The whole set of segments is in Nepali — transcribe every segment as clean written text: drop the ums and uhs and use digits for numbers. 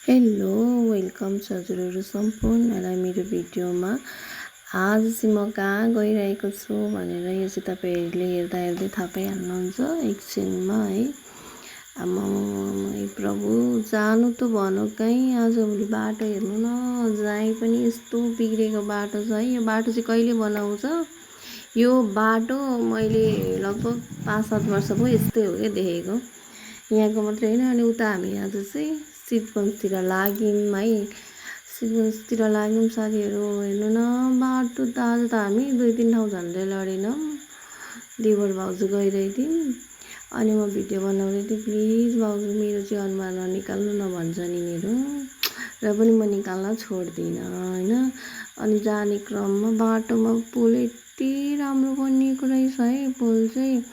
हेलो वेलकम छ हजुरहरू सम्पूर्णलाई मेरो भिडियोमा। आज चाहिँ म कहाँ गइरहेको छु भनेर यो चाहिँ तपाईँहरूले हेर्दै थाहा पाइहाल्नुहुन्छ एकछिनमा है। प्रभु जानु त भनौँ कहीँ, आजभोलि बाटो हेर्नु न, जहीँ पनि यस्तो बिग्रेको बाटो छ है। यो बाटो चाहिँ कहिले बनाउँछ? यो बाटो मैले लगभग 5-7 वर्ष भयो यस्तै हो क्या देखेको। यहाँको मात्रै होइन, अनि उता हामी आज चाहिँ शिवगञ्जतिर लाग्यौँ है। शिवगञ्जतिर लाग्यौँ साथीहरू। हेर्नु न बाटो त आज त हामी 2-3 ठाउँ झन्डै लडेनौँ। देवर भाउजू गइरहेको थियौँ अनि म भिडियो बनाउँदै थिएँ। प्लिज भाउजू मेरो चाहिँ अनुहार ननिकाल्नु न भन्छ नि मेरो, र पनि म निकाल्न छोड्दिनँ होइन। अनि जाने क्रममा बाटोमा पुल यति राम्रो बनिएको रहेछ है पुल चाहिँ।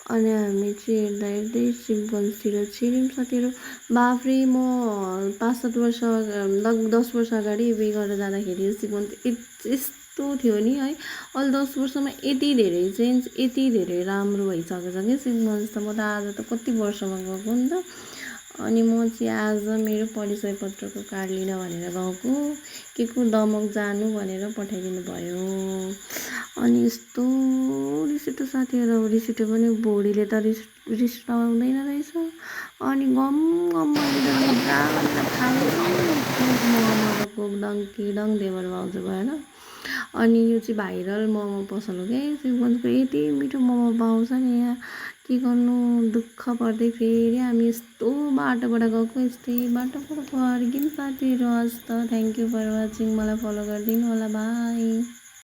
अनि हामी चाहिँ हेर्दै शिवगञ्जतिर छिर्यौँ साथीहरू। बाफ्रे, म 5-7 वर्ष 10 वर्ष अगाडि बिहे गरेर जाँदाखेरि शिवगञ्ज यस्तो थियो नि है। अहिले 10 वर्षमा यति धेरै चेन्ज, यति धेरै राम्रो भइसकेको छ कि शिवगञ्ज त। म त आज त कति वर्षमा गएको नि त। अनि म चाहिँ आज मेरो परिचय पत्रको कार्ड लिन भनेर गएको, के को दमक जानु भनेर पठाइदिनु भयो। अनि यस्तो रिस उठ्यो साथीहरू। अब रिस उठ्यो भने बुढीले त रिस उठाउँदैन रहेछ। अनि गम मैले त मोमोको डङ्की देवर भाउजू भएन। अनि यो चाहिँ भाइरल मोमो पसल हो क्या शिवगञ्जको। यति मिठो मोमो पाउँछ नि यहाँ। के गर्नु, दुःख पर्दै फेरि हामी यस्तो बाटोबाट गएको, यस्तै बाटोबाट फर्कियौँ साथीहरू। हस् त, थ्याङ्क यू फर वाचिङ। मलाई फलो गरिदिनु होला, बाई।